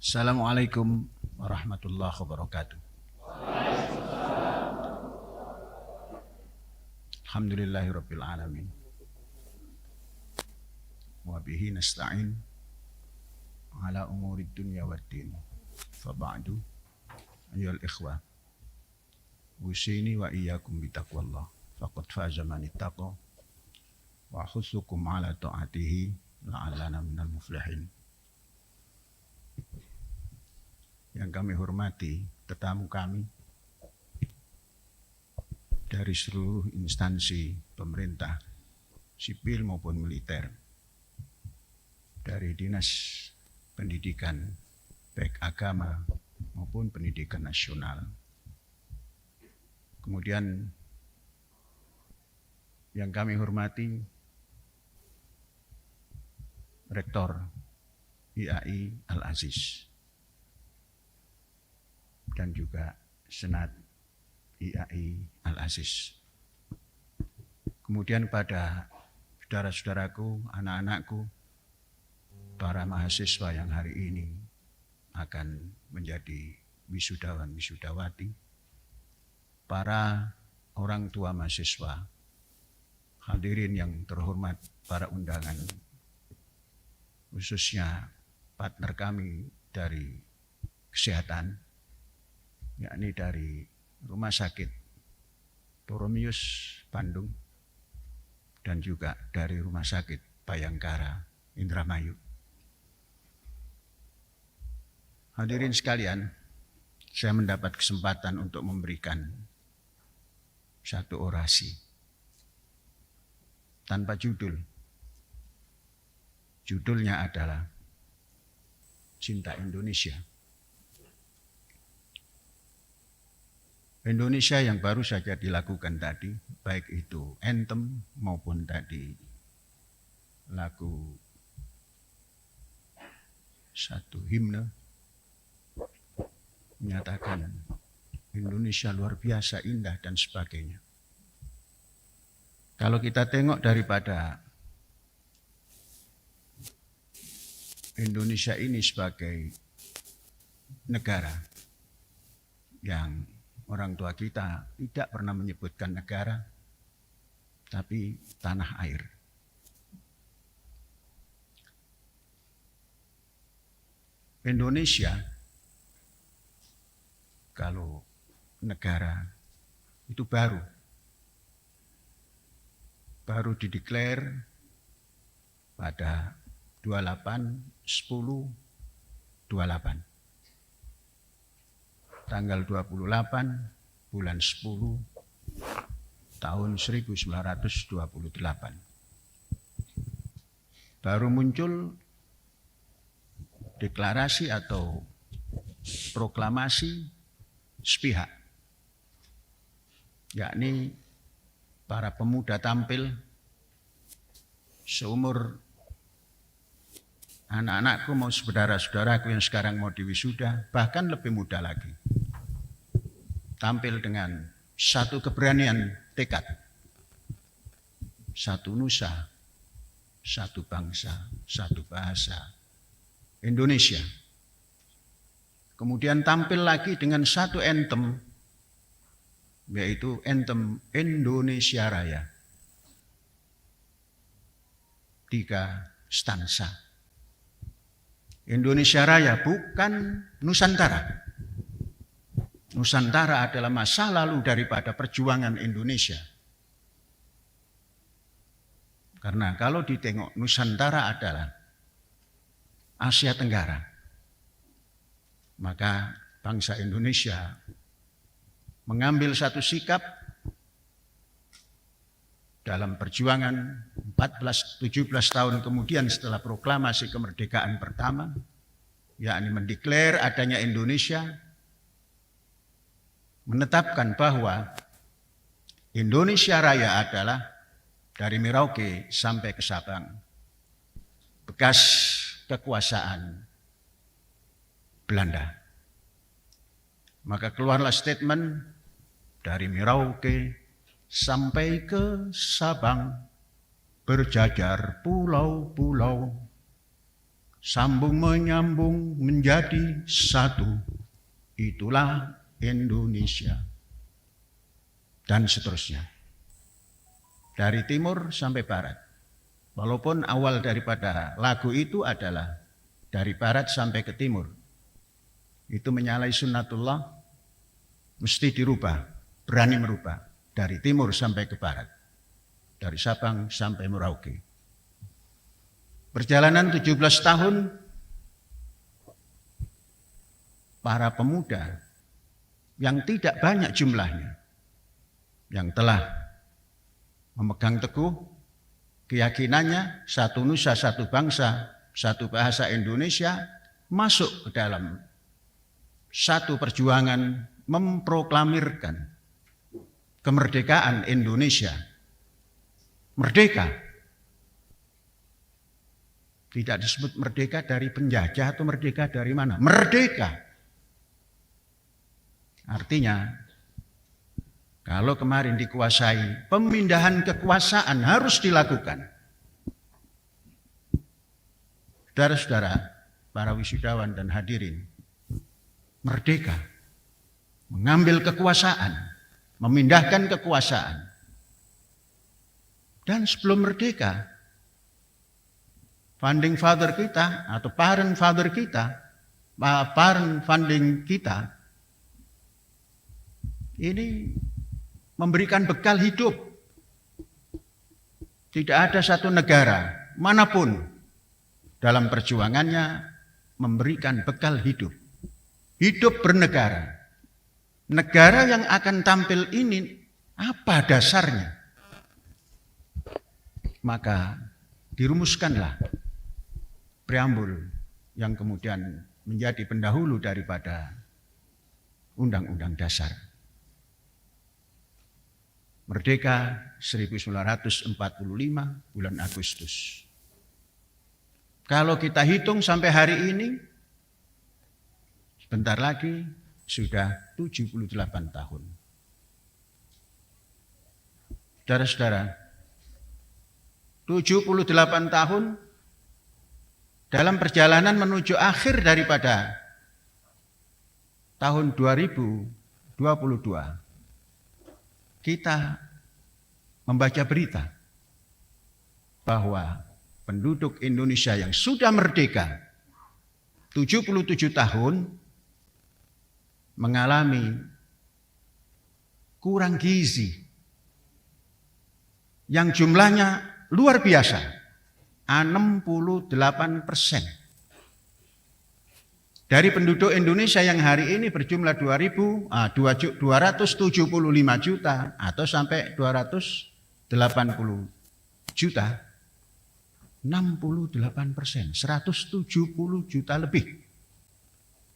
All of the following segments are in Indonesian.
Assalamualaikum warahmatullahi wabarakatuh. Alhamdulillahirabbil alamin. Wa bihi nasta'in ala umurid dunya waddin. Fa ba'du ayyuhal ikhwah. Usini wa iyyakum bitaqwallah. Faqad faza man ittaqa. Wa hussukum ala ta'atihi la'allana minal muflihin. Yang kami hormati tetamu kami dari seluruh instansi pemerintah, sipil maupun militer, dari dinas pendidikan, baik agama maupun pendidikan nasional. Kemudian yang kami hormati Rektor IAI Al-Aziz dan juga Senat IAI Al-Aziz. Kemudian pada saudara-saudaraku, anak-anakku, para mahasiswa yang hari ini akan menjadi wisudawan wisudawati, para orang tua mahasiswa, hadirin yang terhormat, para undangan, khususnya partner kami dari kesehatan, yakni dari Rumah Sakit Poromius Bandung dan juga dari Rumah Sakit Bayangkara Indramayu. Hadirin sekalian, saya mendapat kesempatan untuk memberikan satu orasi tanpa judul. Judulnya adalah Cinta Indonesia. Indonesia yang baru saja dilakukan tadi, baik itu anthem maupun tadi lagu satu himne, menyatakan Indonesia luar biasa indah dan sebagainya. Kalau kita tengok daripada Indonesia ini sebagai negara yang orang tua kita tidak pernah menyebutkan negara, tapi tanah air. Indonesia, kalau negara itu baru dideklar pada 28/10/28. Tanggal 28 bulan 10 tahun 1928. Baru muncul deklarasi atau proklamasi sepihak, yakni para pemuda tampil seumur anak-anakku mau saudara-saudaraku yang sekarang mau diwisuda, bahkan lebih muda lagi. Tampil dengan satu keberanian tekad, satu nusa, satu bangsa, satu bahasa, Indonesia. Kemudian tampil lagi dengan satu anthem, yaitu anthem Indonesia Raya. 3 stansa. Indonesia Raya bukan Nusantara. Nusantara adalah masa lalu daripada perjuangan Indonesia. Karena kalau ditengok, Nusantara adalah Asia Tenggara. Maka bangsa Indonesia mengambil satu sikap dalam perjuangan 17 tahun kemudian setelah proklamasi kemerdekaan pertama, yakni mendeklar adanya Indonesia, menetapkan bahwa Indonesia Raya adalah dari Merauke sampai ke Sabang, bekas kekuasaan Belanda. Maka keluarlah statement dari Merauke sampai ke Sabang, berjajar pulau-pulau, sambung menyambung menjadi satu. Itulah Indonesia. Dan seterusnya. Dari timur sampai barat. Walaupun awal daripada lagu itu adalah dari barat sampai ke timur. Itu menyalahi sunnatullah, mesti dirubah, berani merubah. Dari timur sampai ke barat. Dari Sabang sampai Merauke. Perjalanan 17 tahun, para pemuda yang tidak banyak jumlahnya, yang telah memegang teguh keyakinannya satu nusa, satu bangsa, satu bahasa Indonesia, masuk ke dalam satu perjuangan memproklamirkan kemerdekaan Indonesia. Merdeka. Tidak disebut merdeka dari penjajah atau merdeka dari mana. Merdeka. Artinya, kalau kemarin dikuasai, pemindahan kekuasaan harus dilakukan. Saudara-saudara, para wisudawan dan hadirin, merdeka. Mengambil kekuasaan, memindahkan kekuasaan. Dan sebelum merdeka, founding father kita atau parent father kita, parent founding kita, ini memberikan bekal hidup. Tidak ada satu negara manapun dalam perjuangannya memberikan bekal hidup. Hidup bernegara. Negara yang akan tampil ini apa dasarnya? Maka dirumuskanlah preambul yang kemudian menjadi pendahulu daripada Undang-Undang Dasar. Merdeka 1945 bulan Agustus. Kalau kita hitung sampai hari ini, sebentar lagi sudah 78 tahun. Saudara-saudara, 78 tahun dalam perjalanan menuju akhir daripada tahun 2022, kita membaca berita bahwa penduduk Indonesia yang sudah merdeka 77 tahun mengalami kurang gizi yang jumlahnya luar biasa, 68%. Dari penduduk Indonesia yang hari ini berjumlah 275 juta atau sampai 280 juta, 68%, 170 juta lebih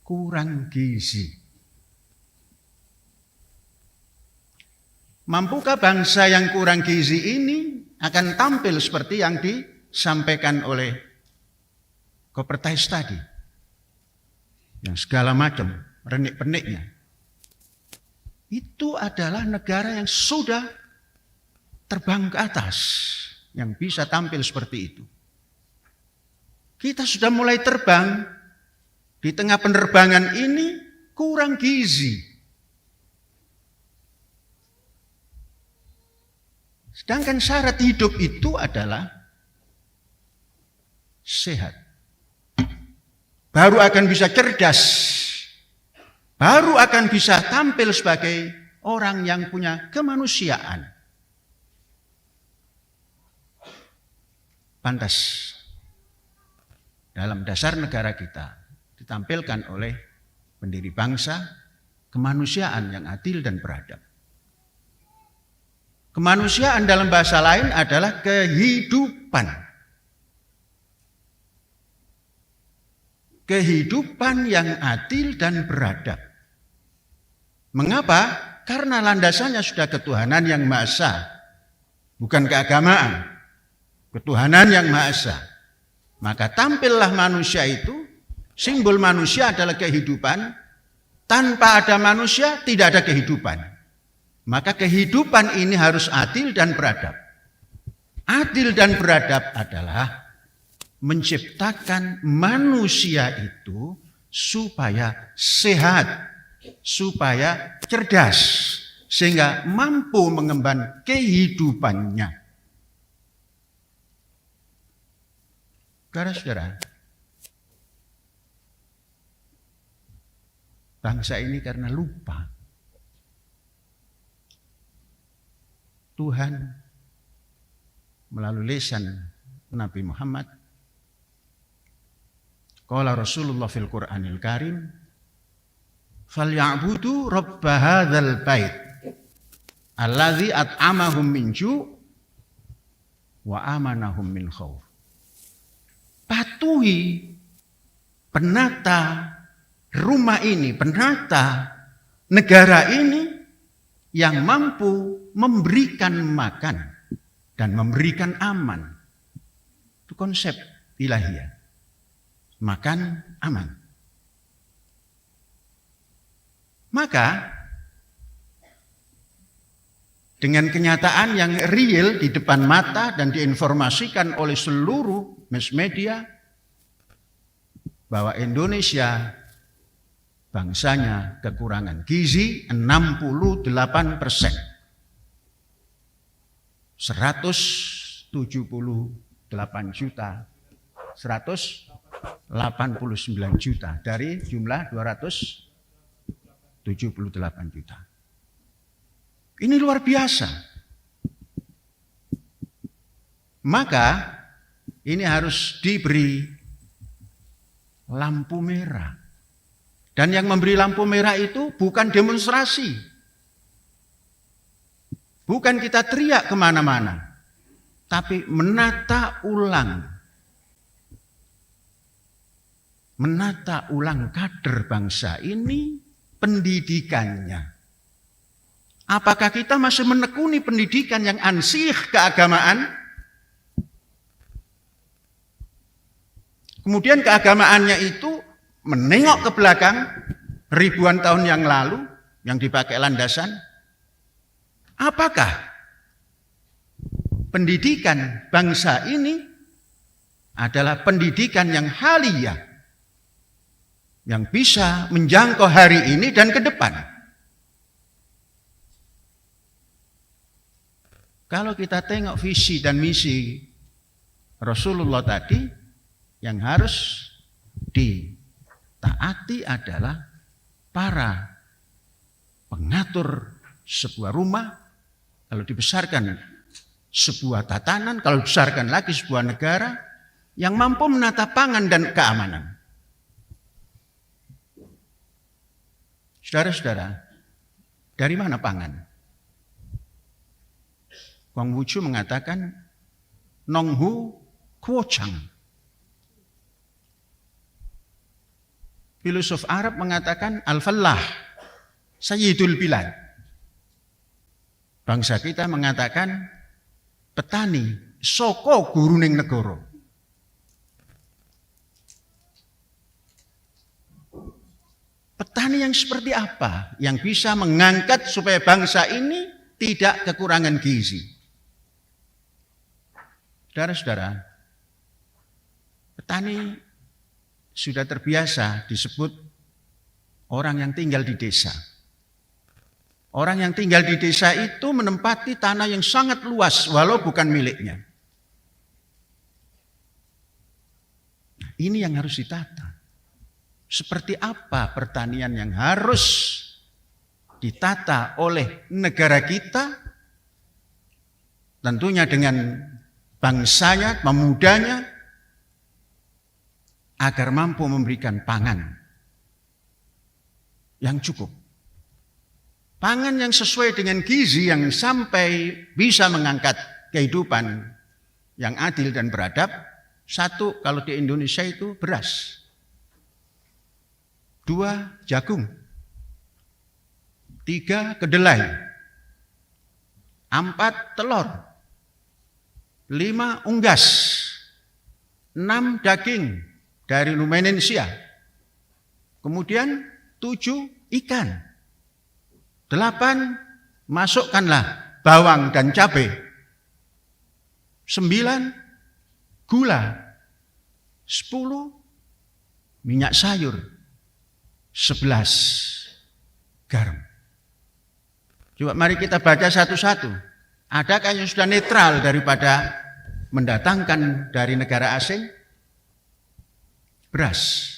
kurang gizi. Mampukah bangsa yang kurang gizi ini akan tampil seperti yang disampaikan oleh Kopertais tadi? Yang segala macam renik-peniknya. Itu adalah negara yang sudah terbang ke atas, yang bisa tampil seperti itu. Kita sudah mulai terbang, di tengah penerbangan ini kurang gizi. Sedangkan syarat hidup itu adalah sehat. Baru akan bisa cerdas. Baru akan bisa tampil sebagai orang yang punya kemanusiaan. Pantas dalam dasar negara kita ditampilkan oleh pendiri bangsa kemanusiaan yang adil dan beradab. Kemanusiaan dalam bahasa lain adalah kehidupan. Kehidupan yang adil dan beradab. Mengapa? Karena landasannya sudah ketuhanan yang Maha Esa, bukan keagamaan. Ketuhanan yang Maha Esa. Maka tampillah manusia itu, simbol manusia adalah kehidupan. Tanpa ada manusia tidak ada kehidupan. Maka kehidupan ini harus adil dan beradab. Adil dan beradab adalah menciptakan manusia itu supaya sehat, supaya cerdas, sehingga mampu mengemban kehidupannya. Saudara-saudara, bangsa ini karena lupa, Tuhan melalui lisan Nabi Muhammad, qala Rasulullah fil Qur'anil Karim, falyabudu rabb hadzal bait alladzi at'amahum min ju' wa amanahum min khauf. Patuhi penata rumah ini, penata negara ini yang mampu memberikan makan dan memberikan aman. Itu konsep ilahiyah. Makan aman. Maka dengan kenyataan yang real di depan mata dan diinformasikan oleh seluruh mass media bahwa Indonesia bangsanya kekurangan gizi 68%. 178 juta, 189 juta dari jumlah 278 juta. Ini luar biasa. Maka ini harus diberi lampu merah. Dan yang memberi lampu merah itu bukan demonstrasi. Bukan kita teriak kemana-mana. Tapi menata ulang. Menata ulang kader bangsa ini, pendidikannya. Apakah kita masih menekuni pendidikan yang ansih keagamaan? Kemudian keagamaannya itu menengok ke belakang ribuan tahun yang lalu yang dipakai landasan. Apakah pendidikan bangsa ini adalah pendidikan yang haliyah, yang bisa menjangkau hari ini dan ke depan? Kalau kita tengok visi dan misi Rasulullah tadi, yang harus ditaati adalah para pengatur sebuah rumah, kalau dibesarkan sebuah tatanan, kalau dibesarkan lagi sebuah negara yang mampu menata pangan dan keamanan. Saudara-saudara, dari mana pangan? Konghucu mengatakan nonghu kuochang. Filosof Arab mengatakan al-fallah sayyidul bilad. Bangsa kita mengatakan petani soko guruning negara. Petani yang seperti apa yang bisa mengangkat supaya bangsa ini tidak kekurangan gizi? Saudara-saudara, petani sudah terbiasa disebut orang yang tinggal di desa. Orang yang tinggal di desa itu menempati tanah yang sangat luas walau bukan miliknya. Ini yang harus ditata. Seperti apa pertanian yang harus ditata oleh negara kita? Tentunya dengan bangsanya, pemudanya, agar mampu memberikan pangan yang cukup. Pangan yang sesuai dengan gizi yang sampai bisa mengangkat kehidupan yang adil dan beradab. Satu, kalau di Indonesia itu beras. 2, jagung. 3, kedelai. 4, telur. 5, unggas. 6, daging dari Rumenesia. Kemudian 7, ikan. 8, masukkanlah bawang dan cabai. 9, gula. 10 minyak sayur, 11 garam. Coba mari kita baca satu-satu. Adakah yang sudah netral daripada mendatangkan dari negara asing? Beras.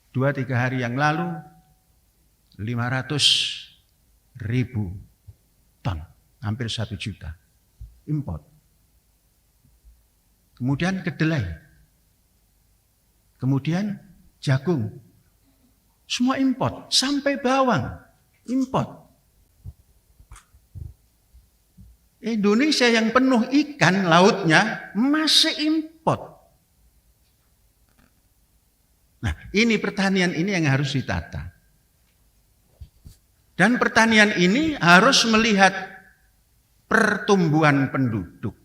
2-3 hari yang lalu 500.000 ton, hampir 1 juta import. Kemudian kedelai, kemudian jagung, semua import, sampai bawang import. Indonesia yang penuh ikan lautnya masih import. Nah, ini pertanian ini yang harus ditata. Dan pertanian ini harus melihat pertumbuhan penduduk.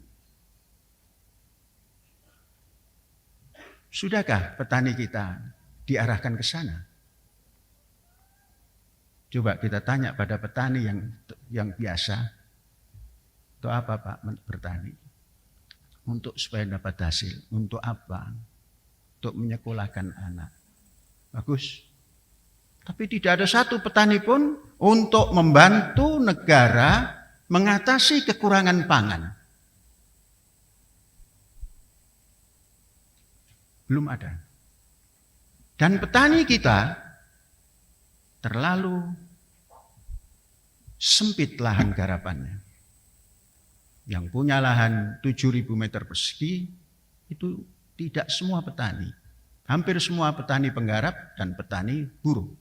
Sudahkah petani kita diarahkan ke sana? Coba kita tanya pada petani yang biasa. Untuk apa Pak bertani? Untuk supaya dapat hasil. Untuk apa? Untuk menyekolahkan anak. Bagus. Tapi tidak ada satu petani pun untuk membantu negara mengatasi kekurangan pangan. Belum ada. Dan petani kita terlalu sempit lahan garapannya. Yang punya lahan 7.000 meter persegi itu tidak semua petani. Hampir semua petani penggarap dan petani buruh.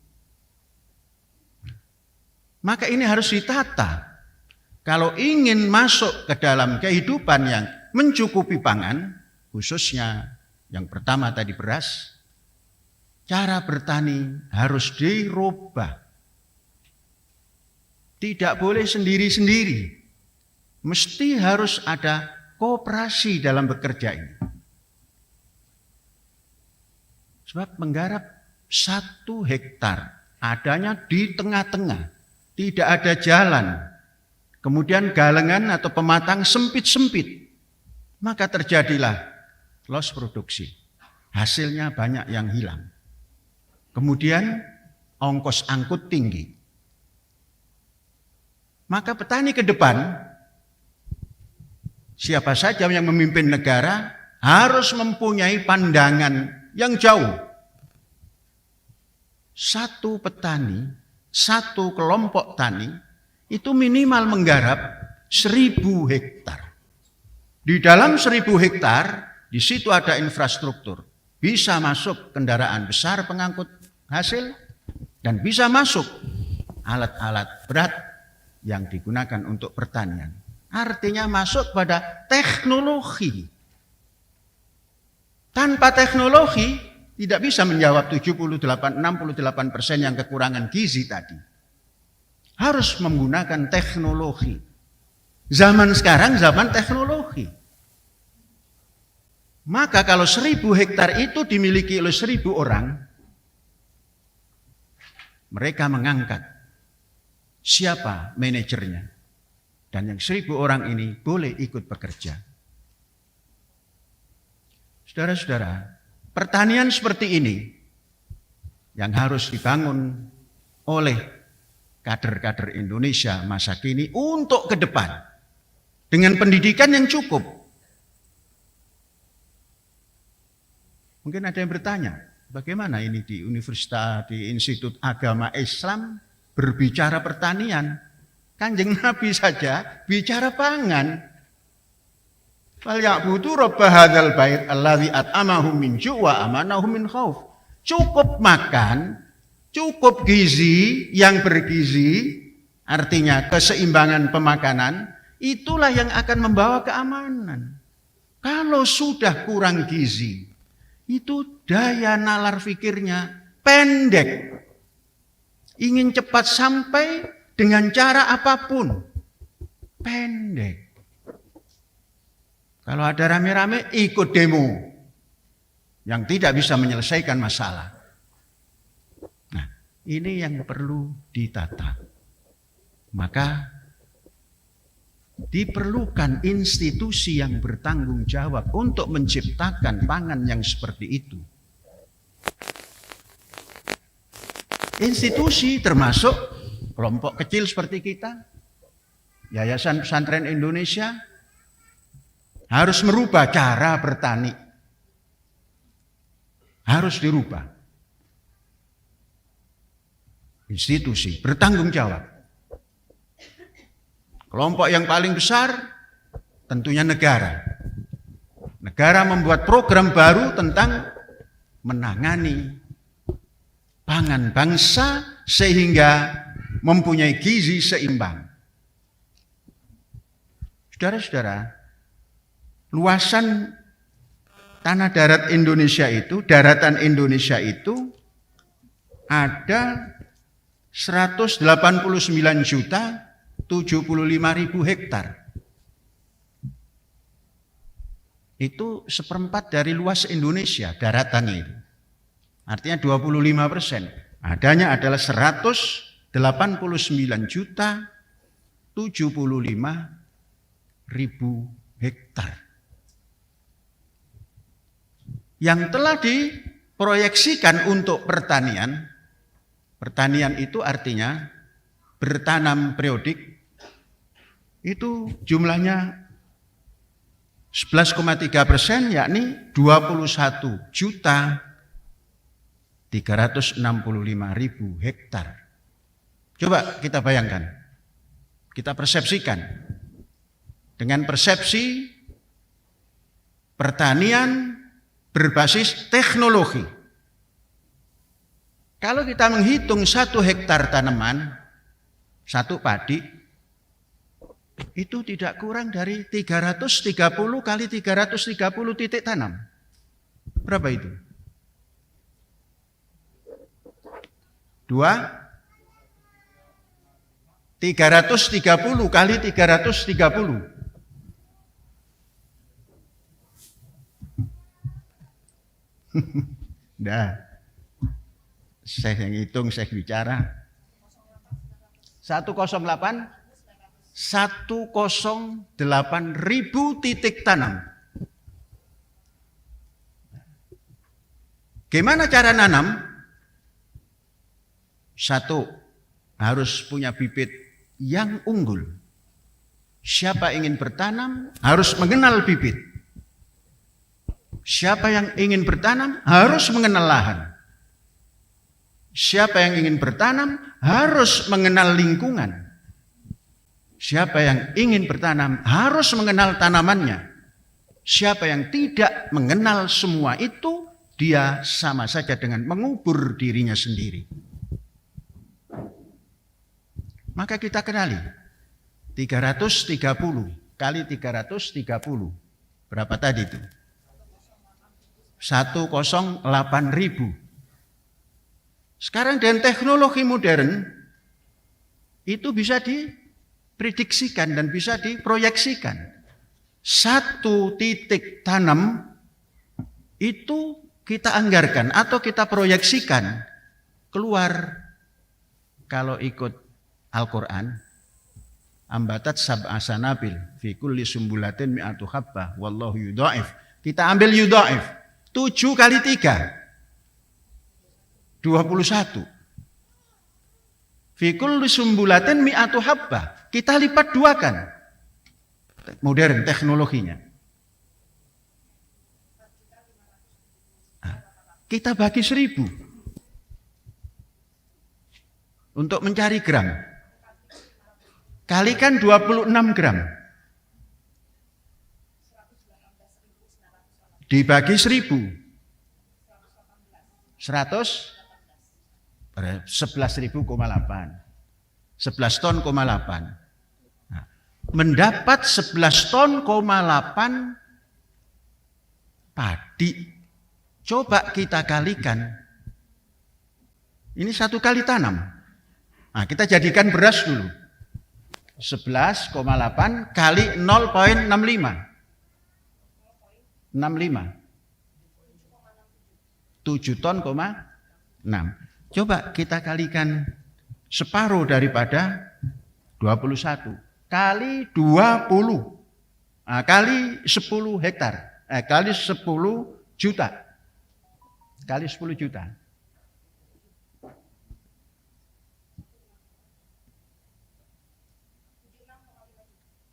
Maka ini harus ditata. Kalau ingin masuk ke dalam kehidupan yang mencukupi pangan, khususnya yang pertama tadi beras, cara bertani harus dirubah. Tidak boleh sendiri-sendiri. Mesti harus ada kooperasi dalam bekerja ini. Sebab menggarap 1 hektar adanya di tengah-tengah, tidak ada jalan. Kemudian galengan atau pematang sempit-sempit. Maka terjadilah loss produksi. Hasilnya banyak yang hilang. Kemudian ongkos angkut tinggi. Maka petani ke depan, siapa saja yang memimpin negara harus mempunyai pandangan yang jauh. Satu petani, satu kelompok tani itu minimal menggarap 1.000 hektar. Di dalam 1.000 hektar, di situ ada infrastruktur. Bisa masuk kendaraan besar pengangkut hasil dan bisa masuk alat-alat berat yang digunakan untuk pertanian. Artinya masuk pada teknologi. Tanpa teknologi tidak bisa menjawab 68% yang kekurangan gizi tadi. Harus menggunakan teknologi. Zaman sekarang zaman teknologi. Maka kalau 1.000 hektar itu dimiliki oleh 1.000 orang, mereka mengangkat siapa manajernya. Dan yang 1.000 orang ini boleh ikut bekerja. Saudara-saudara, pertanian seperti ini yang harus dibangun oleh kader-kader Indonesia masa kini untuk ke depan. Dengan pendidikan yang cukup. Mungkin ada yang bertanya, bagaimana ini di universitas, di Institut Agama Islam berbicara pertanian? Kanjeng Nabi saja bicara pangan. Falyabudu rabb hadzal bait allazi at'amahum min ju' wa amanahum min khauf. Cukup makan, cukup gizi yang bergizi, artinya keseimbangan pemakanan, itulah yang akan membawa keamanan. Kalau sudah kurang gizi, itu daya nalar fikirnya pendek. Ingin cepat sampai dengan cara apapun. Pendek. Kalau ada rame-rame ikut demo yang tidak bisa menyelesaikan masalah. Nah, ini yang perlu ditata. Maka Diperlukan institusi yang bertanggung jawab untuk menciptakan pangan yang seperti itu. Institusi termasuk kelompok kecil seperti kita, Yayasan Pesantren Indonesia, harus merubah cara bertani. Harus dirubah. Institusi bertanggung jawab. Kelompok yang paling besar tentunya negara. Negara membuat program baru tentang menangani pangan bangsa sehingga mempunyai gizi seimbang. Saudara-saudara, luasan tanah darat Indonesia itu, daratan Indonesia itu ada 189.075.000 hektar. Itu 1/4 dari luas Indonesia daratannya itu. Artinya 25%. Adanya adalah 189.075.000 hektar. Yang telah diproyeksikan untuk pertanian. Pertanian itu artinya bertanam periodik, itu jumlahnya 11,3%, yakni 21.365.000 hektar. Coba kita bayangkan, kita persepsikan dengan persepsi pertanian berbasis teknologi. Kalau kita menghitung 1 hektar tanaman, 1 padi, itu tidak kurang dari 330 kali 330 titik tanam. Berapa itu? 330 kali 330. Dah. Saya yang hitung, saya bicara. 108.000 titik tanam. Gimana cara nanam? 1, harus punya bibit yang unggul. Siapa ingin bertanam harus mengenal bibit. Siapa yang ingin bertanam harus mengenal lahan. Siapa yang ingin bertanam harus mengenal lingkungan. Siapa yang ingin bertanam harus mengenal tanamannya. Siapa yang tidak mengenal semua itu, dia sama saja dengan mengubur dirinya sendiri. Maka kita kenali 330 kali 330. Berapa tadi itu? 108.000. Sekarang dengan teknologi modern itu bisa diprediksikan dan bisa diproyeksikan. 1 titik tanam itu kita anggarkan atau kita proyeksikan keluar, kalau ikut Al-Quran, ambatat sab'a sanabil fi kulli sumbulatin mi'atu habbah wallahu yudha'if. Kita ambil yudha'if 7 kali 3 21. Fi kulli sumbulatin mi'atu habbah. Kita lipat 2-kan. Modern teknologinya. Kita bagi 1.000 untuk mencari gram. Kalikan 26 gram. Dibagi 1.000. 11.000,8. 11 ton,8. Nah, mendapat 11 ton,8 padi. Coba kita kalikan. Ini 1 kali tanam. Nah, kita jadikan beras dulu. 11,8 kali 0,65. 7 ton,6. Coba kita kalikan separuh daripada 21. kali 20. Kali 10 hektar. Kali 10 juta. Kali 10 juta.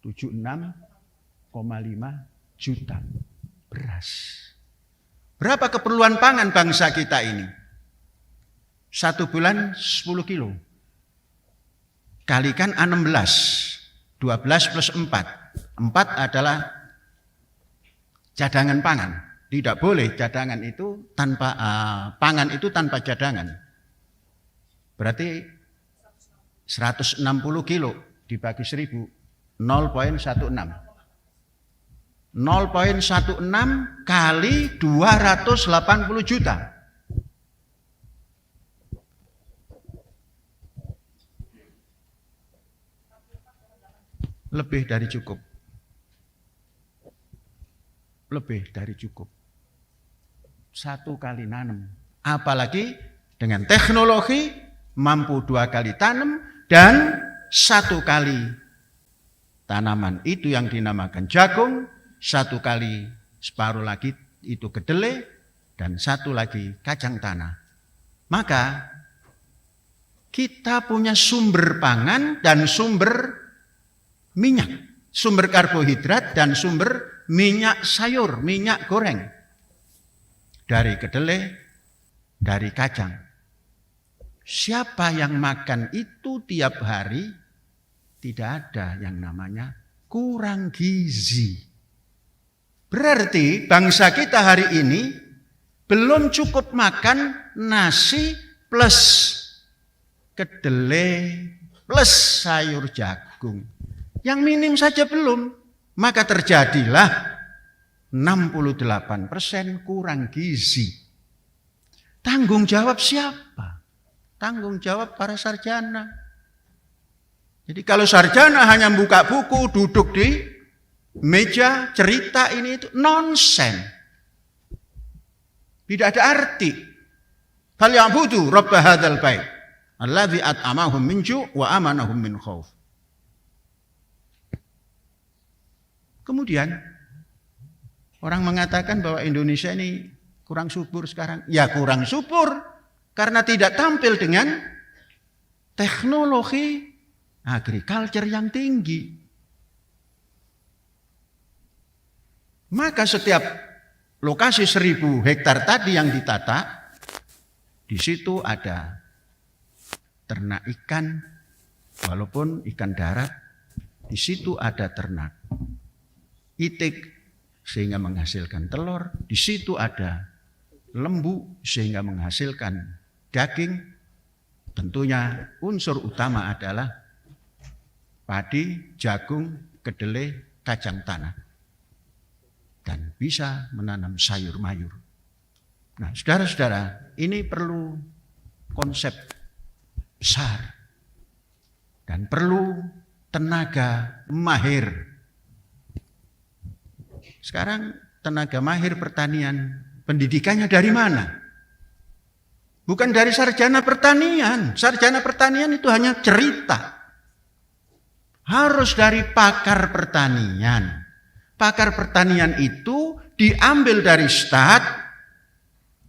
76,5 juta beras. Berapa keperluan pangan bangsa kita ini? 1 bulan 10 kilo. Kalikan 16. 12 plus 4. 4 adalah cadangan pangan. Tidak boleh cadangan itu tanpa pangan itu tanpa cadangan. Berarti 160 kilo dibagi 1000. 0,16 kali 280 juta. Lebih dari cukup. Lebih dari cukup. 1 kali nanam. Apalagi dengan teknologi mampu 2 kali tanam dan 1 kali tanaman itu yang dinamakan jagung, 1 kali separuh lagi itu kedelai, dan 1 lagi kacang tanah. Maka kita punya sumber pangan dan sumber minyak, sumber karbohidrat dan sumber minyak sayur, minyak goreng. Dari kedelai, dari kacang. Siapa yang makan itu tiap hari, tidak ada yang namanya kurang gizi. Berarti bangsa kita hari ini belum cukup makan nasi plus kedelai plus sayur jagung. Yang minim saja belum. Maka terjadilah 68% kurang gizi. Tanggung jawab siapa? Tanggung jawab para sarjana. Jadi kalau sarjana hanya buka buku, duduk di meja, cerita ini itu nonsen. Tidak ada arti. Falyabudu rabb hadzal bait alladzi at'amahum min ju' wa amanahum min khauf. Kemudian orang mengatakan bahwa Indonesia ini kurang subur sekarang. Ya kurang subur karena tidak tampil dengan teknologi agriculture yang tinggi. Maka setiap lokasi 1000 hektar tadi yang ditata, di situ ada ternak ikan, walaupun ikan darat, di situ ada ternak itik sehingga menghasilkan telur, di situ ada lembu sehingga menghasilkan daging. Tentunya unsur utama adalah padi, jagung, kedelai, kacang tanah. Dan bisa menanam sayur mayur. Nah, saudara-saudara, ini perlu konsep besar. Dan perlu tenaga mahir. Sekarang tenaga mahir pertanian, pendidikannya dari mana? Bukan dari sarjana pertanian. Sarjana pertanian itu hanya cerita. Harus dari pakar pertanian. Pakar pertanian itu diambil dari STAT,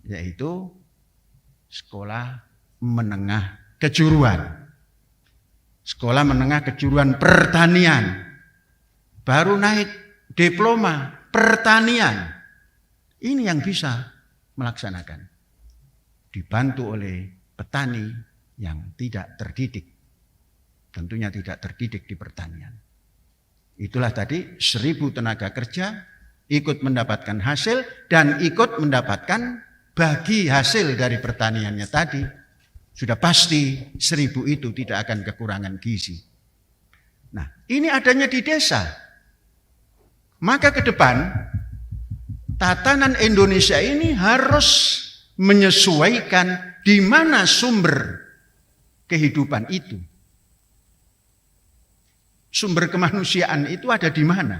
yaitu sekolah menengah kejuruan. Sekolah menengah kejuruan pertanian. Baru naik diploma pertanian. Ini yang bisa melaksanakan. Dibantu oleh petani yang tidak terdidik. Tentunya tidak terdidik di pertanian. Itulah tadi 1000 tenaga kerja ikut mendapatkan hasil dan ikut mendapatkan bagi hasil dari pertaniannya tadi. Sudah pasti 1000 itu tidak akan kekurangan gizi. Nah, ini adanya di desa. Maka ke depan tatanan Indonesia ini harus menyesuaikan di mana sumber kehidupan itu. Sumber kemanusiaan itu ada di mana?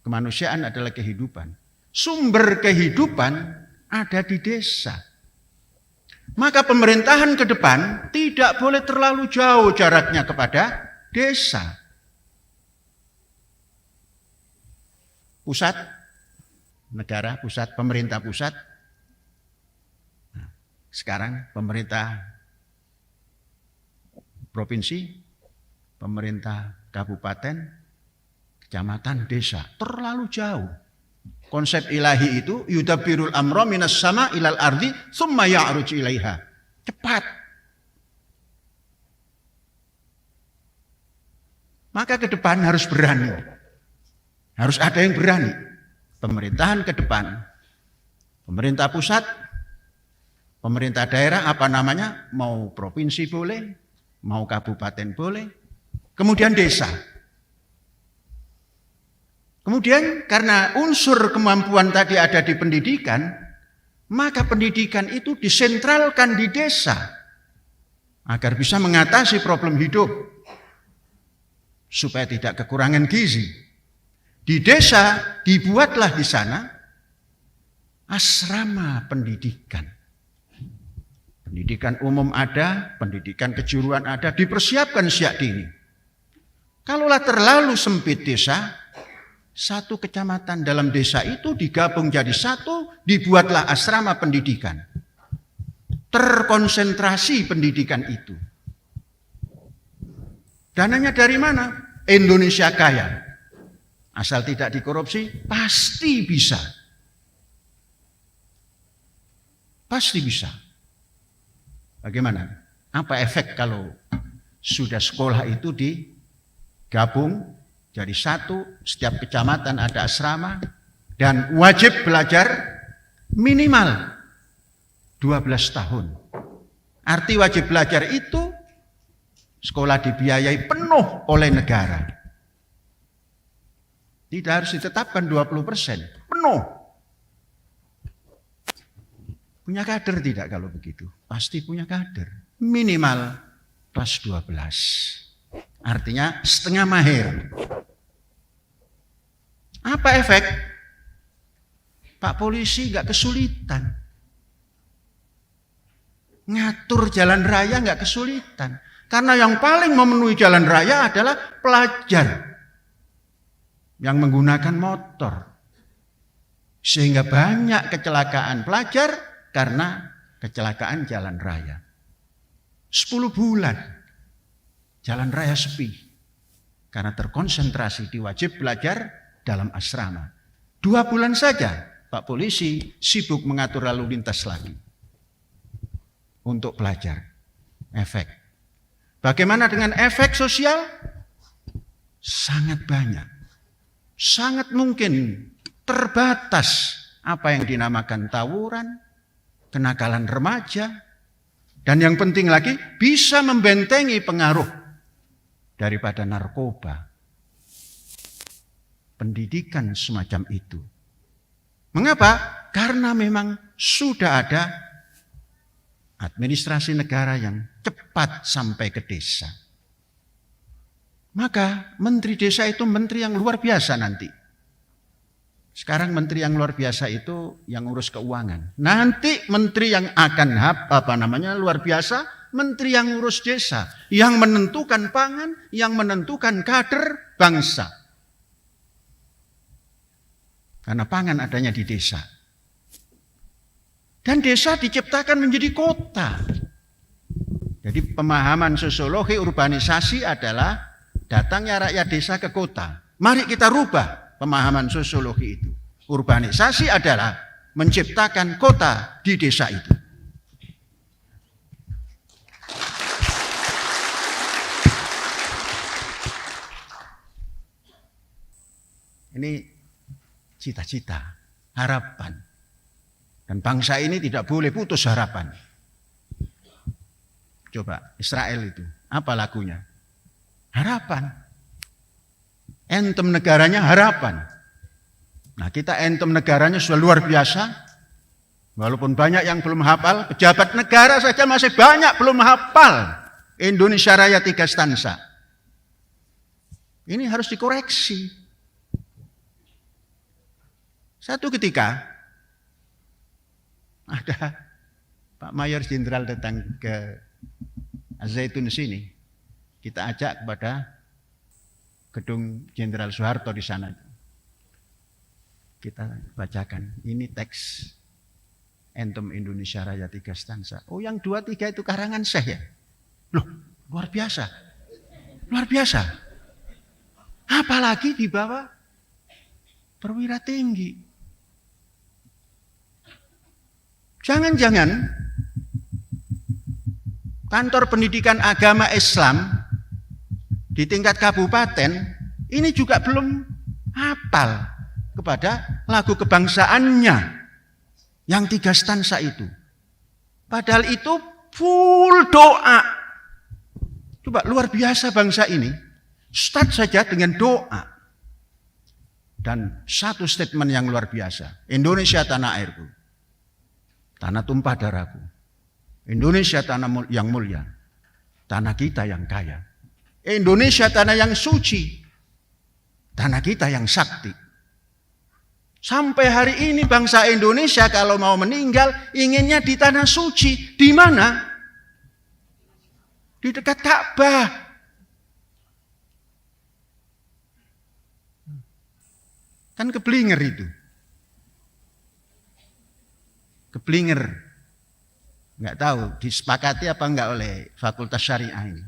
Kemanusiaan adalah kehidupan. Sumber kehidupan ada di desa. Maka pemerintahan ke depan tidak boleh terlalu jauh jaraknya kepada desa. pusat, negara pusat, pemerintah pusat. Nah, sekarang pemerintah provinsi, pemerintah kabupaten, kecamatan, desa, terlalu jauh. Konsep ilahi itu yudabbirul amra minas sama ilal ardi tsumma ya'ruj ilaiha. Cepat. Maka ke depan harus berani. Harus ada yang berani. Pemerintahan ke depan. Pemerintah pusat, pemerintah daerah, apa namanya, mau provinsi boleh, mau kabupaten boleh, kemudian desa. Kemudian karena unsur kemampuan tadi ada di pendidikan, maka pendidikan itu disentralkan di desa agar bisa mengatasi problem hidup supaya tidak kekurangan gizi. Di desa dibuatlah di sana asrama pendidikan. Pendidikan umum ada, pendidikan kejuruan ada, dipersiapkan sejak dini. Kalaulah terlalu sempit desa, satu kecamatan dalam desa itu digabung jadi satu, dibuatlah asrama pendidikan. Terkonsentrasi pendidikan itu. Dananya dari mana? Indonesia kaya. Asal tidak dikorupsi, pasti bisa. Pasti bisa. Bagaimana? Apa efek kalau sudah sekolah itu digabung jadi satu, setiap kecamatan ada asrama, dan wajib belajar minimal 12 tahun. Arti wajib belajar itu, sekolah dibiayai penuh oleh negara. Tidak harus ditetapkan 20%, penuh. Punya kader tidak kalau begitu? Pasti punya kader. Minimal kelas 12. Artinya setengah mahir. Apa efek? Pak polisi nggak kesulitan. Ngatur jalan raya nggak kesulitan. Karena yang paling memenuhi jalan raya adalah pelajar yang menggunakan motor. Sehingga banyak kecelakaan pelajar karena kecelakaan jalan raya. 10 bulan jalan raya sepi. Karena terkonsentrasi di wajib belajar dalam asrama. 2 bulan saja Pak polisi sibuk mengatur lalu lintas lagi untuk belajar. Efek. Bagaimana dengan efek sosial? Sangat banyak. Sangat mungkin terbatas apa yang dinamakan tawuran, kenakalan remaja, dan yang penting lagi bisa membentengi pengaruh daripada narkoba. Pendidikan semacam itu. Mengapa? Karena memang sudah ada administrasi negara yang cepat sampai ke desa. Maka menteri desa itu menteri yang luar biasa nanti. Sekarang menteri yang luar biasa itu yang urus keuangan. Nanti menteri yang akan luar biasa, menteri yang urus desa, yang menentukan pangan, yang menentukan kader bangsa. Karena pangan adanya di desa. Dan desa diciptakan menjadi kota. Jadi pemahaman sosiologi urbanisasi adalah datangnya rakyat desa ke kota. Mari kita rubah pemahaman sosiologi itu. Urbanisasi adalah menciptakan kota di desa itu. Ini cita-cita, harapan. Dan bangsa ini tidak boleh putus harapan. Coba Israel itu, apa lagunya? Harapan. Anthem negaranya harapan. Nah kita anthem negaranya sudah luar biasa. Walaupun banyak yang belum hafal, pejabat negara saja masih banyak belum hafal Indonesia Raya 3 stansa. Ini harus dikoreksi. Satu ketika ada Pak Mayor Jenderal datang ke Al-Zaitun sini. Kita ajak kepada gedung Jenderal Soeharto di sana. Kita bacakan. Ini teks Entum Indonesia Raya 3 stanza. Oh, yang 2, 3 itu karangan Syekh ya? Loh, luar biasa. Luar biasa. Apalagi di bawah perwira tinggi. Jangan-jangan kantor pendidikan agama Islam di tingkat kabupaten ini juga belum hafal kepada lagu kebangsaannya yang 3 stansa itu. Padahal itu full doa. Coba luar biasa bangsa ini. Start saja dengan doa. Dan satu statement yang luar biasa. Indonesia tanah airku. Tanah tumpah darahku. Indonesia tanah yang mulia. Tanah kita yang kaya. Indonesia tanah yang suci. Tanah kita yang sakti. Sampai hari ini bangsa Indonesia kalau mau meninggal inginnya di tanah suci. Di mana? Di dekat Ka'bah. Kan keblinger itu. Keblinger. Nggak tahu disepakati apa enggak oleh Fakultas Syariah ini.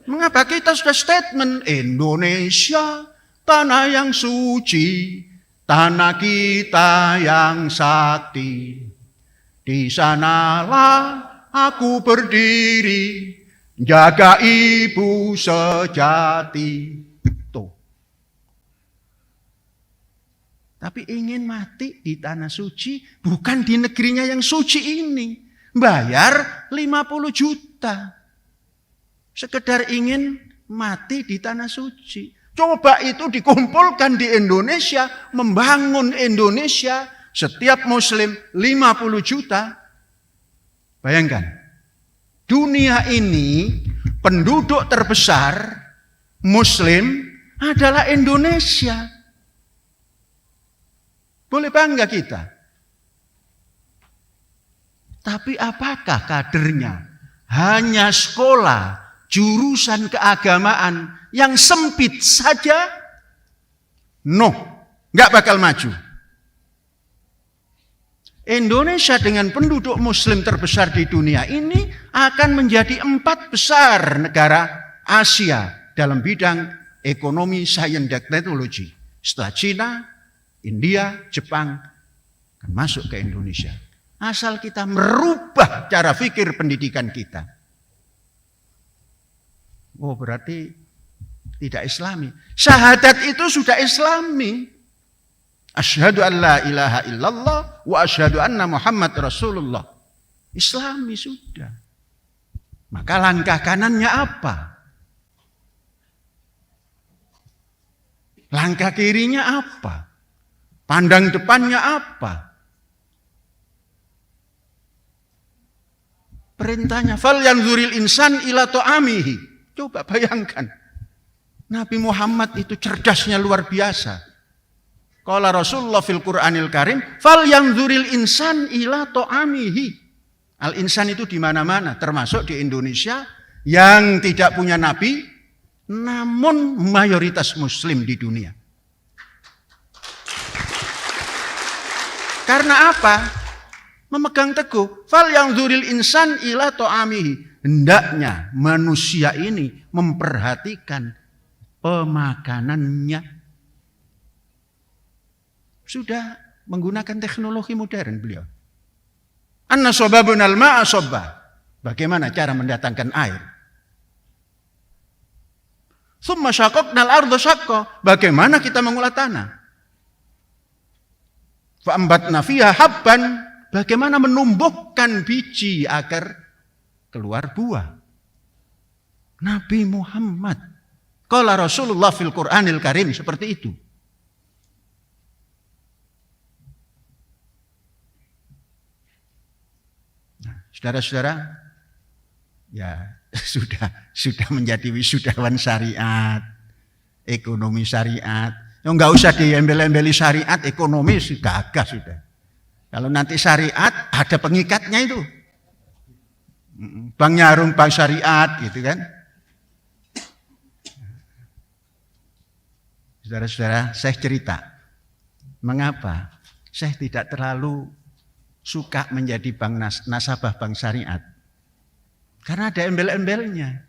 Mengapa kita sudah statement Indonesia tanah yang suci, tanah kita yang sakti. Di sanalah aku berdiri, jaga ibu sejati. Tuh. Tapi ingin mati di tanah suci, bukan di negerinya yang suci ini. Bayar 50 juta. Sekedar ingin mati di tanah suci. Coba itu dikumpulkan di Indonesia, membangun Indonesia, setiap muslim 50 juta. Bayangkan, dunia ini penduduk terbesar muslim adalah Indonesia. Boleh bangga kita. Tapi apakah kadernya hanya sekolah jurusan keagamaan yang sempit saja? No, nggak bakal maju. Indonesia dengan penduduk muslim terbesar di dunia ini akan menjadi 4 besar negara Asia dalam bidang ekonomi, sains, dan teknologi. Setelah Cina, India, Jepang akan masuk ke Indonesia. Asal kita merubah cara pikir pendidikan kita. Oh, berarti tidak Islami. Syahadat itu sudah Islami. Asyhadu an la ilaha illallah wa asyhadu anna Muhammad Rasulullah. Islami sudah. Maka langkah kanannya apa? Langkah kirinya apa? Pandang depannya apa? Perintahnya fal yanzuril insan ila ta'amihi. Coba bayangkan. Nabi Muhammad itu cerdasnya luar biasa. Qala Rasulullah fil Qur'anil Karim, fal yanzuril insan ila ta'amihi. Al-insan itu di mana-mana, termasuk di Indonesia yang tidak punya nabi, namun mayoritas muslim di dunia. Karena apa? Memegang teguh, fal yanzuril insan ila ta'amihi. Hendaknya manusia ini memperhatikan pemakanannya. Sudah menggunakan teknologi modern beliau. Anna sobabun al-ma'a sobba. Bagaimana cara mendatangkan air? Tsumma syaqaqnal arda syaqqa. Bagaimana kita mengolah tanah? Fa'ambatna fiha habban. Bagaimana menumbuhkan biji agar keluar buah. Nabi Muhammad. Qala Rasulullah fil Qur'anil Karim seperti itu. Nah, saudara-saudara, ya sudah menjadi wisudawan syariat, ekonomi syariat. Ya enggak usah diembel-embeli syariat, ekonomi gagah sudah. Kalau nanti syariat ada pengikatnya itu. Bank Nyarum, bank syariat gitu kan. Saudara-saudara, saya cerita. Mengapa saya tidak terlalu suka menjadi bank nasabah bank syariat? Karena ada embel-embelnya.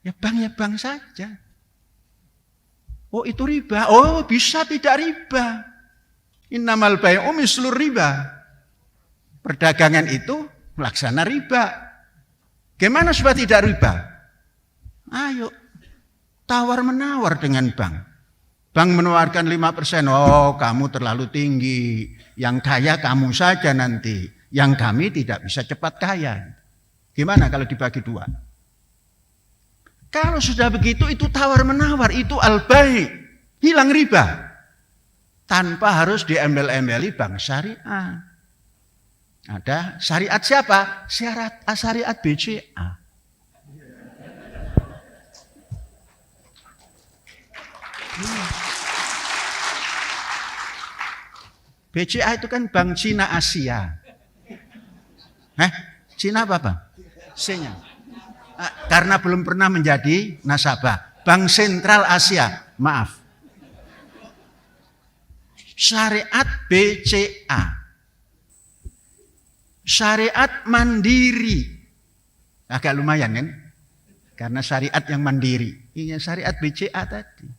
Ya bank saja. Oh itu riba. Oh bisa tidak riba. Innamal bai'u mislur riba. Perdagangan itu melaksana riba. Gimana supaya tidak riba? Ayo tawar-menawar dengan bank. Bank menawarkan 5%. Oh kamu terlalu tinggi. Yang kaya kamu saja nanti. Yang kami tidak bisa cepat kaya. Gimana kalau dibagi 2? Kalau sudah begitu itu tawar-menawar. Itu al-bai'. Hilang riba. Tanpa harus diembel-embeli bank syariah. Ada syariat siapa? Syariat BCA. BCA itu kan Bank Cina Asia. Cina apa? C-nya. Karena belum pernah menjadi nasabah. Bank Sentral Asia. Maaf. Syariat BCA. Syariat mandiri. Agak lumayan kan? Karena syariat yang mandiri. Ini syariat BCA tadi.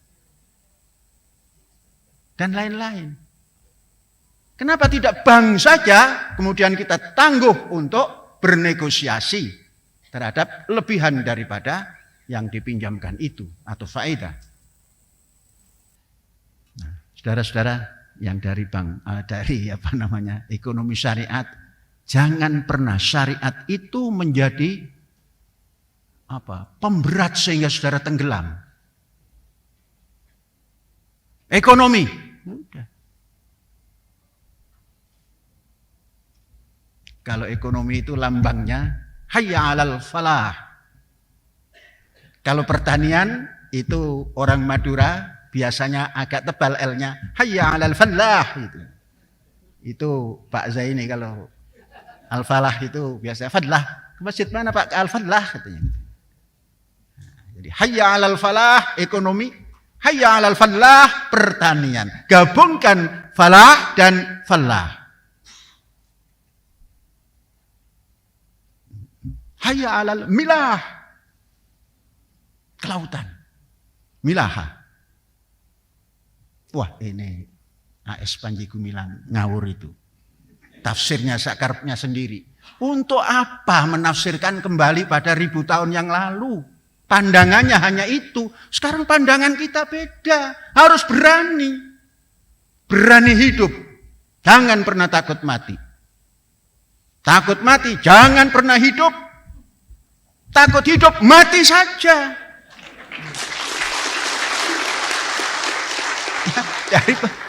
Dan lain-lain. Kenapa tidak bank saja kemudian kita tangguh untuk bernegosiasi terhadap lebihan daripada yang dipinjamkan itu atau faedah. Nah, saudara-saudara yang dari ekonomi syariat, jangan pernah syariat itu menjadi pemberat sehingga saudara tenggelam. Ekonomi, udah. Kalau ekonomi itu lambangnya hayya 'alal falah. Kalau pertanian itu orang Madura biasanya agak tebal L-nya hayya 'alal falah itu. Itu Pak Zaini kalau al-falah itu biasanya fadlah. Ke masjid mana Pak? Al-falah katanya. Jadi hayya 'alal falah ekonomi, hayya 'alal falah pertanian. Gabungkan falah dan falah. Hayya 'alal milah. Kelautan. Milaha. Wah, ini AS Panji Gumilang ngawur itu. Tafsirnya sakarepnya sendiri. Untuk apa menafsirkan kembali pada 1000 tahun yang lalu? Pandangannya hanya itu. Sekarang pandangan kita beda. Harus berani. Berani hidup. Jangan pernah takut mati. Takut mati, jangan pernah hidup. Takut hidup, mati saja.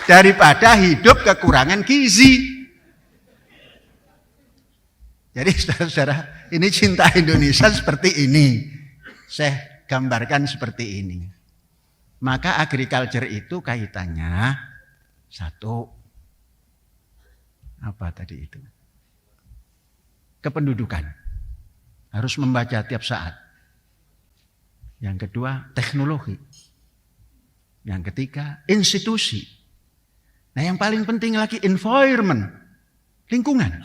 Daripada hidup kekurangan gizi. Jadi saudara-saudara, ini cinta Indonesia seperti ini. Saya gambarkan seperti ini. Maka agriculture itu kaitannya satu. Apa tadi itu? Kependudukan. Harus membaca tiap saat. Yang kedua, teknologi. Yang ketiga, institusi. Nah yang paling penting lagi, environment. Lingkungan.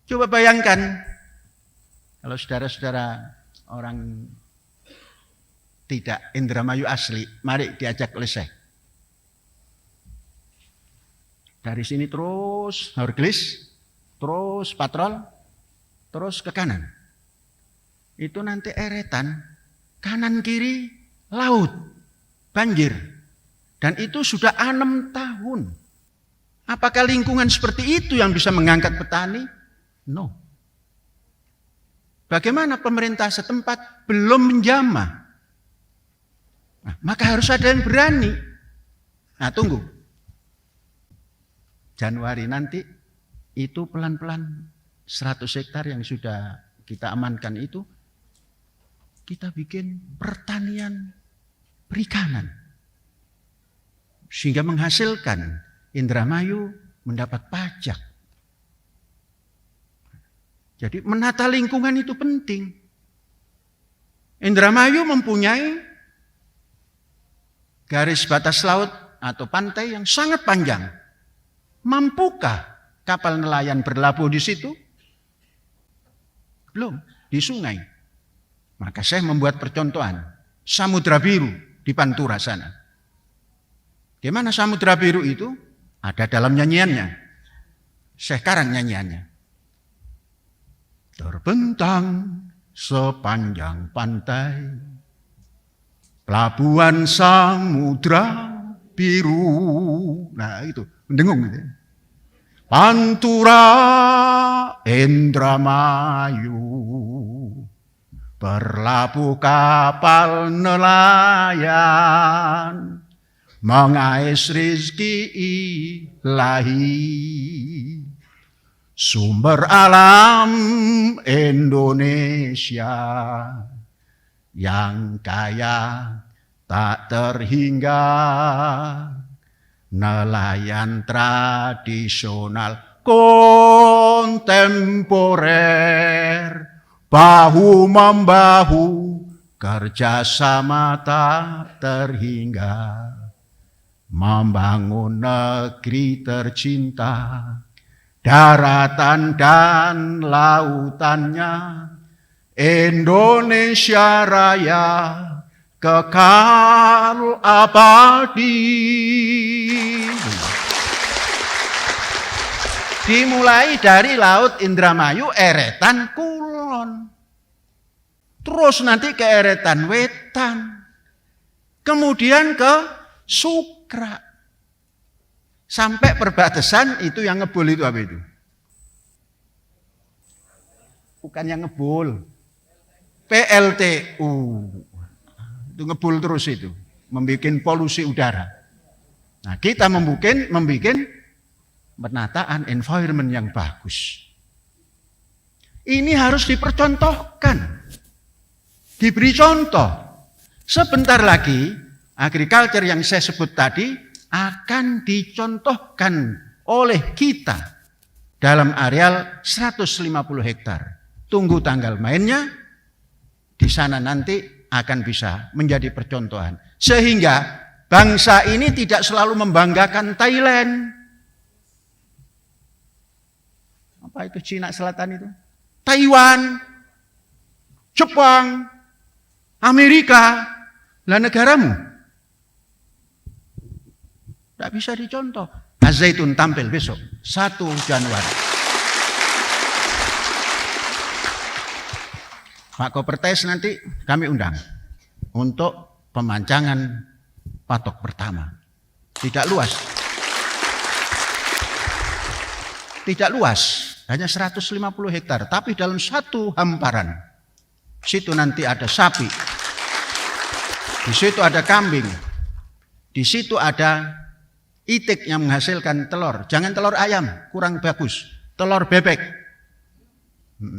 Coba bayangkan, kalau saudara-saudara orang tidak Indramayu asli, mari diajak oleh Syekh. Dari sini terus Horglis, terus patrol, terus ke kanan. Itu nanti eretan, kanan kiri laut, banjir. Dan itu sudah 6 tahun. Apakah lingkungan seperti itu yang bisa mengangkat petani? No. Bagaimana pemerintah setempat belum menjamah? Nah, maka harus ada yang berani. Nah tunggu. Januari nanti itu pelan-pelan 100 hektar yang sudah kita amankan itu, kita bikin pertanian perikanan. Sehingga menghasilkan Indramayu mendapat pajak. Jadi menata lingkungan itu penting. Indramayu mempunyai garis batas laut atau pantai yang sangat panjang. Mampukah kapal nelayan berlabuh di situ? Belum, di sungai. Maka saya membuat percontohan. Samudra Biru di Pantura sana. Gimana Samudra Biru itu? Ada dalam nyanyiannya. Saya karang nyanyiannya. Terbentang sepanjang pantai, pelabuhan Samudra Biru. Nah itu, mendengung gitu. Pantura Indramayu, berlabuh kapal nelayan, mengais rizki ilahi, sumber alam Indonesia yang kaya tak terhingga, nelayan tradisional kontemporer, bahu membahu kerjasama tak terhingga, membangun negeri tercinta, daratan dan lautannya, Indonesia Raya kekal abadi. Dimulai dari Laut Indramayu, eretan kulon. Terus nanti ke eretan wetan. Kemudian ke Sukra. Sampai perbatasan itu yang ngebul itu apa itu? Bukan yang ngebul. PLTU. Itu ngebul terus itu. Membuat polusi udara. Nah kita membuat penataan environment yang bagus. Ini harus dipercontohkan. Diberi contoh. Sebentar lagi agriculture yang saya sebut tadi akan dicontohkan oleh kita dalam areal 150 hektar. Tunggu tanggal mainnya, di sana nanti akan bisa menjadi percontohan. Sehingga bangsa ini tidak selalu membanggakan Thailand. Apa itu Cina Selatan itu? Taiwan, Jepang, Amerika, lah negaramu. Tidak bisa dicontoh. Az-Zaitun tampil besok 1 Januari. Pak Kopertes nanti kami undang untuk pemancangan patok pertama. Tidak luas. Tidak luas, hanya 150 hektar, tapi dalam satu hamparan. Situ nanti ada sapi. Di situ ada kambing. Di situ ada itik yang menghasilkan telur. Jangan telur ayam, kurang bagus. Telur bebek.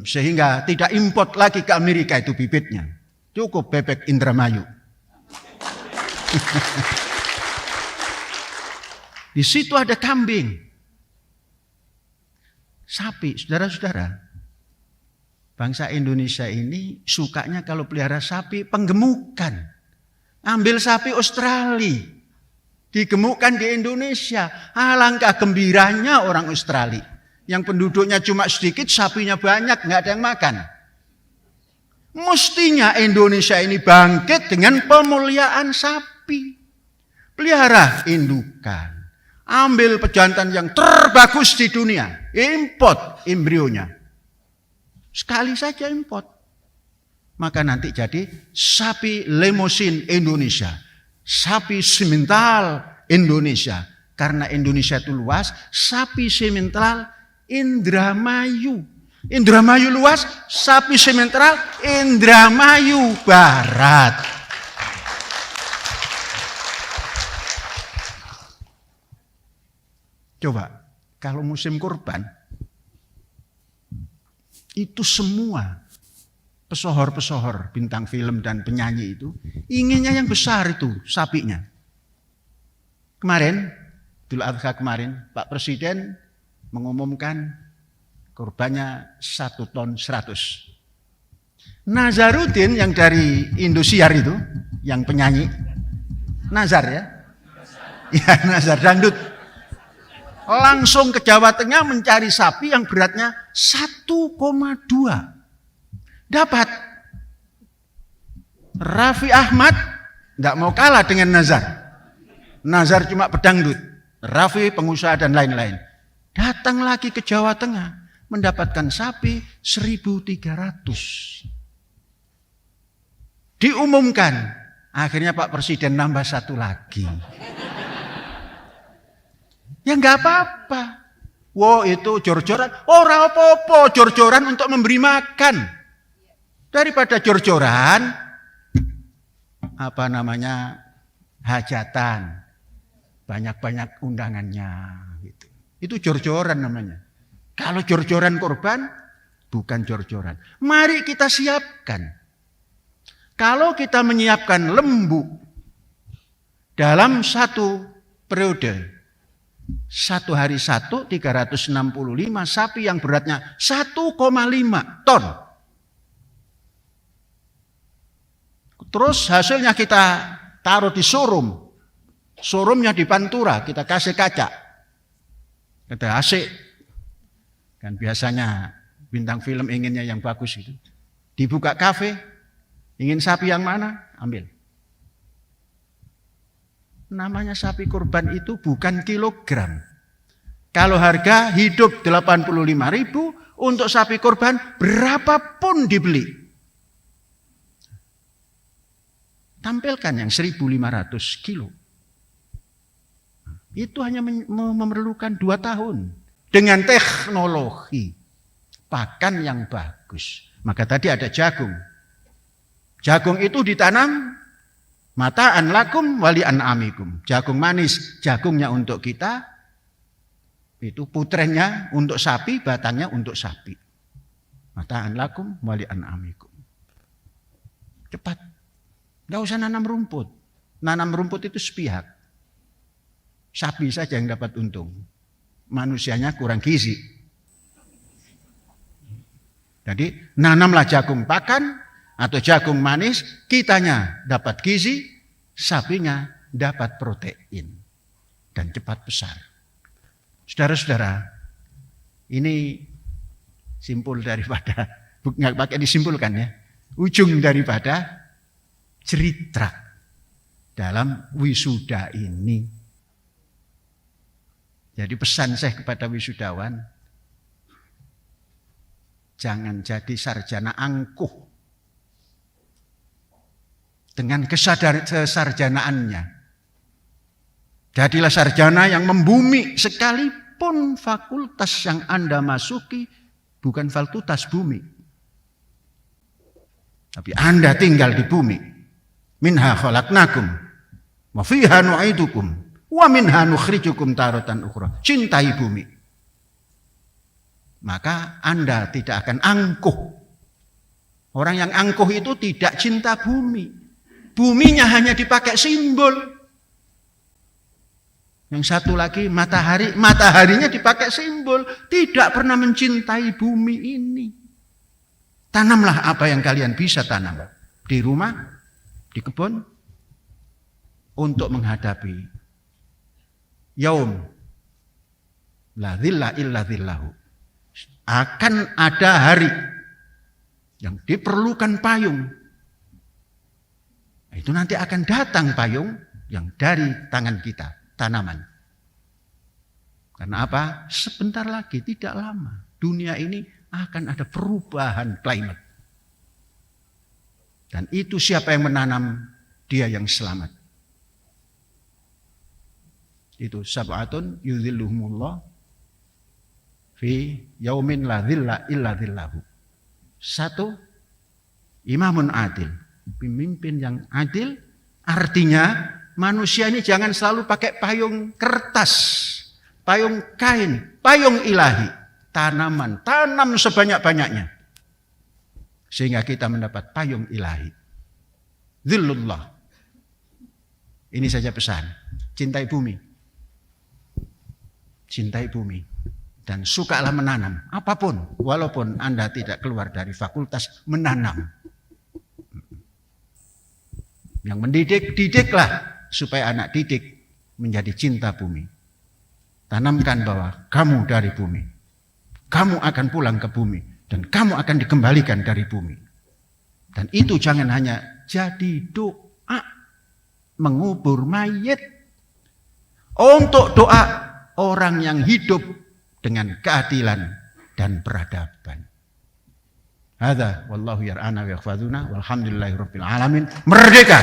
Sehingga tidak import lagi ke Amerika itu bibitnya. Cukup bebek Indramayu. Di situ ada kambing. Sapi, saudara-saudara. Bangsa Indonesia ini sukanya kalau pelihara sapi penggemukan. Ambil sapi Australia. Digemukkan di Indonesia. Alangkah gembiranya orang Australia. Yang penduduknya cuma sedikit, sapinya banyak, nggak ada yang makan. Mestinya Indonesia ini bangkit dengan pemuliaan sapi. Pelihara indukan. Ambil pejantan yang terbagus di dunia. Import embrionya. Sekali saja import. Maka nanti jadi sapi Limousin Indonesia. Sapi Simmental Indonesia. Karena Indonesia itu luas, sapi Simmental Indramayu. Indramayu luas, sapi Simmental Indramayu Barat. Coba, kalau musim kurban, itu semua pesohor-pesohor, bintang film dan penyanyi itu, inginnya yang besar itu sapinya. Kemarin, Idul Adha kemarin, Pak Presiden mengumumkan kurbannya 1 ton 100. Nazarudin yang dari Indosiar itu, yang penyanyi, Nazar ya, Ya, nazar dangdut. Langsung ke Jawa Tengah mencari sapi yang beratnya 1,2. Dapat. Raffi Ahmad tidak mau kalah dengan Nazar. Nazar cuma pedangdut. Raffi pengusaha dan lain-lain. Datang lagi ke Jawa Tengah. Mendapatkan sapi 1.300. Diumumkan. Akhirnya Pak Presiden nambah 1 lagi. Ya nggak apa-apa. Wow, itu jor-joran. Ora apa-apa, jor-joran untuk memberi makan. Daripada jor-joran, hajatan. Banyak-banyak undangannya. Gitu. Itu jor-joran namanya. Kalau jor-joran kurban, bukan jor-joran. Mari kita siapkan. Kalau kita menyiapkan lembu dalam 1 periode, 1 hari 365 sapi yang beratnya 1,5 ton. Terus hasilnya kita taruh di showroom. Showroomnya di Pantura, kita kasih kaca. Kita asik. Kan biasanya bintang film inginnya yang bagus itu. Dibuka kafe, ingin sapi yang mana? Ambil. Namanya sapi kurban itu bukan kilogram. Kalau harga hidup 85.000, untuk sapi kurban berapapun dibeli. Tampilkan yang 1.500 kilo. Itu hanya memerlukan 2 tahun. Dengan teknologi pakan yang bagus. Maka tadi ada jagung. Jagung itu ditanam mataan lakum wali an'amikum. Jagung manis, jagungnya untuk kita. Itu putrenya untuk sapi, batangnya untuk sapi. Mataan lakum wali an'amikum. Cepat. Enggak usah nanam rumput. Nanam rumput itu sepihak. Sapi saja yang dapat untung. Manusianya kurang gizi. Jadi nanamlah jagung pakan atau jagung manis, kitanya dapat gizi, sapinya dapat protein dan cepat besar. Saudara-saudara, ini simpul daripada, nggak pakai disimpulkan ya, ujung daripada cerita dalam wisuda ini. Jadi pesan saya kepada wisudawan, jangan jadi sarjana angkuh dengan kesarjanaannya. Jadilah sarjana yang membumi, sekalipun fakultas yang Anda masuki bukan fakultas bumi. Tapi Anda tinggal di bumi. Minha khalaqnakum wa fiha nu'idukum wa minha nukhrijukum taratan ukhra. Cintai bumi. Maka Anda tidak akan angkuh. Orang yang angkuh itu tidak cinta bumi. Buminya hanya dipakai simbol. Yang satu lagi matahari, mataharinya dipakai simbol. Tidak pernah mencintai bumi ini. Tanamlah apa yang kalian bisa tanam. Di rumah, di kebun. Untuk menghadapi yaum la dhilla illa dhillahu. Akan ada hari yang diperlukan payung. Itu nanti akan datang payung yang dari tangan kita, tanaman. Karena apa? Sebentar lagi, tidak lama. Dunia ini akan ada perubahan climate. Dan itu siapa yang menanam, dia yang selamat. Itu sab'atun yudhilluhumullah fi yaumin la dhilla illa dhillahu. 1, imamun adil. Pemimpin yang adil, artinya manusia ini jangan selalu pakai payung kertas, payung kain, payung ilahi. Tanaman, tanam sebanyak-banyaknya. Sehingga kita mendapat payung ilahi. Dhillullah. Ini saja pesan. Cintai bumi. Cintai bumi. Dan sukalah menanam. Apapun. Walaupun Anda tidak keluar dari fakultas, menanam. Yang mendidik, didiklah supaya anak didik menjadi cinta bumi. Tanamkan bahwa kamu dari bumi. Kamu akan pulang ke bumi. Dan kamu akan dikembalikan dari bumi. Dan itu jangan hanya jadi doa mengubur mayit. Untuk doa orang yang hidup dengan keadilan dan peradaban. Hadza wallahu yar'ana wa yakhfaduna walhamdulillahi rabbil alamin. Merdeka!